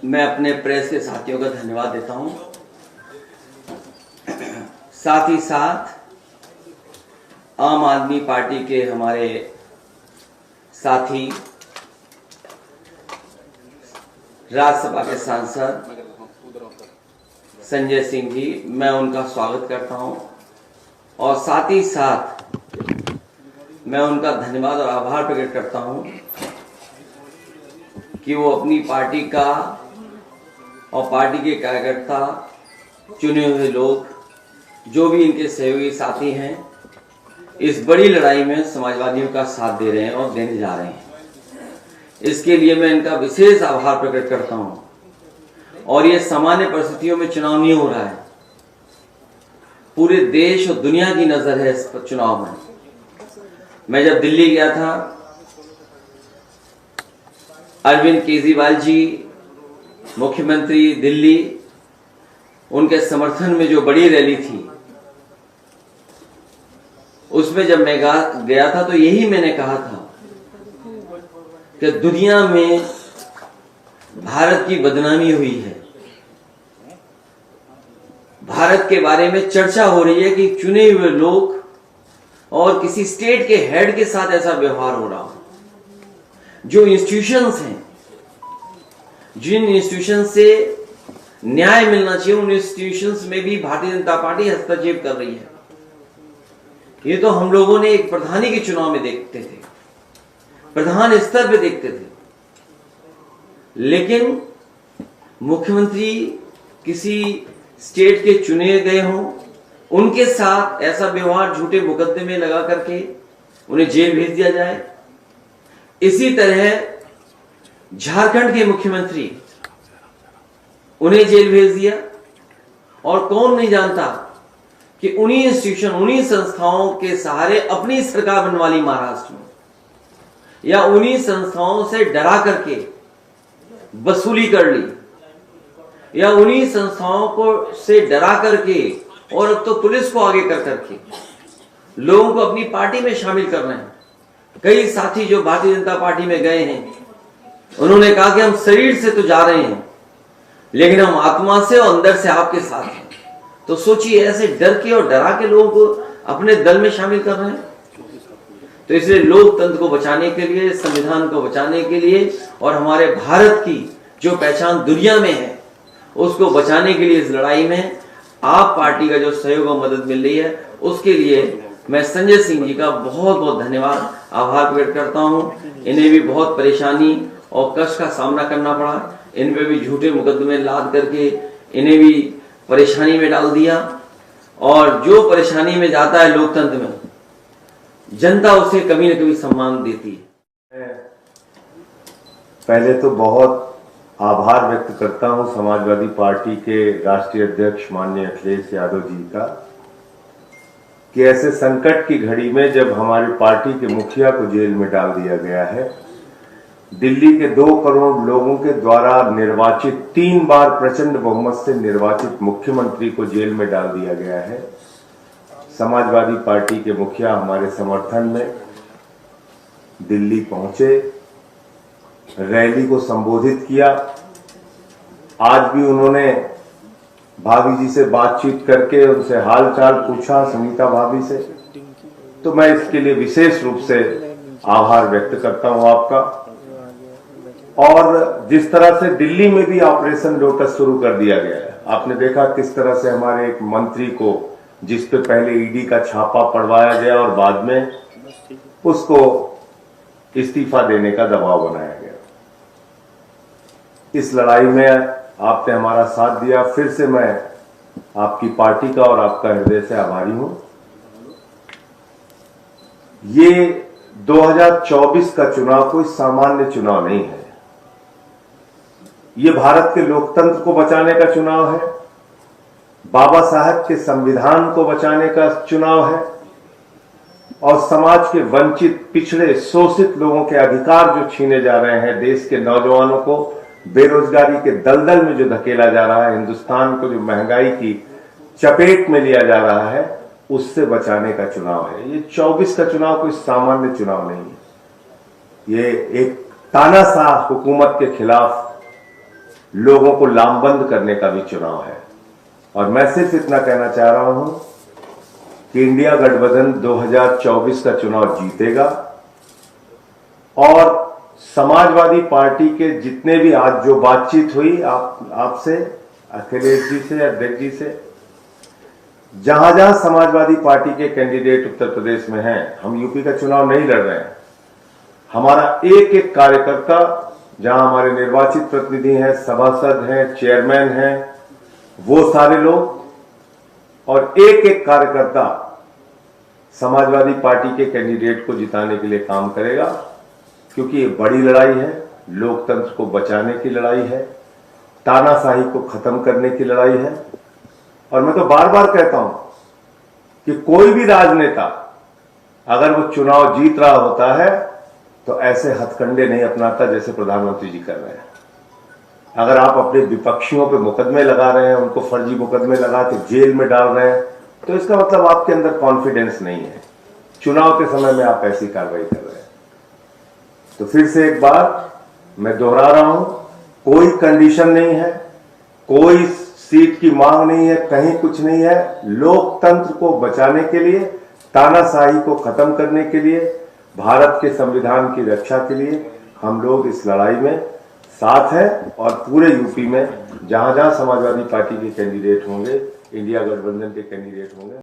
मैं अपने प्रेस के साथियों का धन्यवाद देता हूं। साथ ही साथ आम आदमी पार्टी के हमारे साथी राज्यसभा के सांसद संजय सिंह जी, मैं उनका स्वागत करता हूं और साथ ही साथ मैं उनका धन्यवाद और आभार प्रकट करता हूं कि वो अपनी पार्टी का और पार्टी के कार्यकर्ता, चुने हुए लोग, जो भी इनके सहयोगी साथी हैं, इस बड़ी लड़ाई में समाजवादियों का साथ दे रहे हैं और देने जा रहे हैं। इसके लिए मैं इनका विशेष आभार प्रकट करता हूं। और ये सामान्य परिस्थितियों में चुनाव नहीं हो रहा है, पूरे देश और दुनिया की नजर है इस चुनाव में। मैं जब दिल्ली गया था, अरविंद केजरीवाल जी मुख्यमंत्री दिल्ली, उनके समर्थन में जो बड़ी रैली थी, उसमें जब मैं गया था तो यही मैंने कहा था कि दुनिया में भारत की बदनामी हुई है। भारत के बारे में चर्चा हो रही है कि चुने हुए लोग और किसी स्टेट के हेड के साथ ऐसा व्यवहार हो रहा हो। जो इंस्टीट्यूशंस हैं, जिन इंस्टीट्यूशन से न्याय मिलना चाहिए, उन इंस्टीट्यूशंस में भी भारतीय जनता पार्टी हस्तक्षेप कर रही है। ये तो हम लोगों ने एक प्रधानी के चुनाव में देखते थे, प्रधान स्तर पे देखते थे, लेकिन मुख्यमंत्री किसी स्टेट के चुने गए हों, उनके साथ ऐसा व्यवहार, झूठे मुकदमे लगा करके उन्हें जेल भेज दिया जाए। इसी तरह झारखंड के मुख्यमंत्री, उन्हें जेल भेज दिया। और कौन नहीं जानता कि उन्हीं इंस्टीट्यूशन, उन्हीं संस्थाओं के सहारे अपनी सरकार बनवा ली महाराष्ट्र में, या उन्हीं संस्थाओं से डरा करके वसूली कर ली, या उन्हीं संस्थाओं को से डरा करके, और अब तो पुलिस को आगे कर करके लोगों को अपनी पार्टी में शामिल कर रहे हैं। कई साथी जो भारतीय जनता पार्टी में गए हैं, उन्होंने कहा कि हम शरीर से तो जा रहे हैं, लेकिन हम आत्मा से और अंदर से आपके साथ हैं। तो सोचिए, ऐसे डर के और डरा के लोगों को अपने दल में शामिल कर रहे हैं। तो इसलिए लोकतंत्र को बचाने के लिए, संविधान को बचाने के लिए, और हमारे भारत की जो पहचान दुनिया में है, उसको बचाने के लिए इस लड़ाई में आप पार्टी का जो सहयोग और मदद मिल रही है, उसके लिए मैं संजय सिंह जी का बहुत बहुत धन्यवाद, आभार प्रकट करता हूं। इन्हें भी बहुत परेशानी और कष्ट का सामना करना पड़ा। इन पे भी झूठे मुकदमे लाद करके इन्हें भी परेशानी में डाल दिया। और जो परेशानी में जाता है लोकतंत्र में, जनता उसे कभी न कभी सम्मान देती है। पहले तो बहुत आभार व्यक्त करता हूं समाजवादी पार्टी के राष्ट्रीय अध्यक्ष माननीय अखिलेश यादव जी का, कि ऐसे संकट की घड़ी में जब हमारी पार्टी के मुखिया को जेल में डाल दिया गया है, दिल्ली के 2 करोड़ लोगों के द्वारा निर्वाचित, 3 बार प्रचंड बहुमत से निर्वाचित मुख्यमंत्री को जेल में डाल दिया गया है, समाजवादी पार्टी के मुखिया हमारे समर्थन में दिल्ली पहुंचे, रैली को संबोधित किया। आज भी उन्होंने भाभी जी से बातचीत करके उनसे हालचाल पूछा, सुनीता भाभी से। तो मैं इसके लिए विशेष रूप से आभार व्यक्त करता हूं आपका। और जिस तरह से दिल्ली में भी ऑपरेशन लोटस शुरू कर दिया गया है, आपने देखा किस तरह से हमारे एक मंत्री को, जिस पे पहले ईडी का छापा पड़वाया गया और बाद में उसको इस्तीफा देने का दबाव बनाया गया। इस लड़ाई में आपने हमारा साथ दिया। फिर से मैं आपकी पार्टी का और आपका हृदय से आभारी हूं। ये 2024 का चुनाव कोई सामान्य चुनाव नहीं है, ये भारत के लोकतंत्र को बचाने का चुनाव है, बाबा साहब के संविधान को बचाने का चुनाव है, और समाज के वंचित, पिछड़े, शोषित लोगों के अधिकार जो छीने जा रहे हैं, देश के नौजवानों को बेरोजगारी के दलदल में जो धकेला जा रहा है, हिंदुस्तान को जो महंगाई की चपेट में लिया जा रहा है, उससे बचाने का चुनाव है। ये 24 का चुनाव कोई सामान्य चुनाव नहीं है। ये एक तानाशाह हुकूमत के खिलाफ लोगों को लामबंद करने का भी चुनाव है। और मैं सिर्फ इतना कहना चाह रहा हूं कि इंडिया गठबंधन 2024 का चुनाव जीतेगा और समाजवादी पार्टी के जितने भी आज जो बातचीत हुई आपसे, अखिलेश जी से, अध्यक्ष जी से, जहां जहां समाजवादी पार्टी के कैंडिडेट उत्तर प्रदेश में हैं, हम यूपी का चुनाव नहीं लड़ रहे हैं, हमारा एक एक कार्यकर्ता, जहां हमारे निर्वाचित प्रतिनिधि हैं, सभासद हैं, चेयरमैन हैं, वो सारे लोग और एक एक कार्यकर्ता समाजवादी पार्टी के कैंडिडेट को जिताने के लिए काम करेगा, क्योंकि ये बड़ी लड़ाई है, लोकतंत्र को बचाने की लड़ाई है, तानाशाही को खत्म करने की लड़ाई है। और मैं तो बार बार कहता हूं कि कोई भी राजनेता अगर वो चुनाव जीत रहा होता है तो ऐसे हथकंडे नहीं अपनाता जैसे प्रधानमंत्री जी कर रहे हैं। अगर आप अपने विपक्षियों पे मुकदमे लगा रहे हैं, उनको फर्जी मुकदमे लगा के जेल में डाल रहे हैं, तो इसका मतलब आपके अंदर कॉन्फिडेंस नहीं है। चुनाव के समय में आप ऐसी कार्रवाई कर रहे हैं। तो फिर से एक बार मैं दोहरा रहा हूं, कोई कंडीशन नहीं है, कोई सीट की मांग नहीं है, कहीं कुछ नहीं है। लोकतंत्र को बचाने के लिए, तानाशाही को खत्म करने के लिए, भारत के संविधान की रक्षा के लिए हम लोग इस लड़ाई में साथ हैं। और पूरे यूपी में जहां जहां समाजवादी पार्टी के कैंडिडेट होंगे, इंडिया गठबंधन के कैंडिडेट होंगे,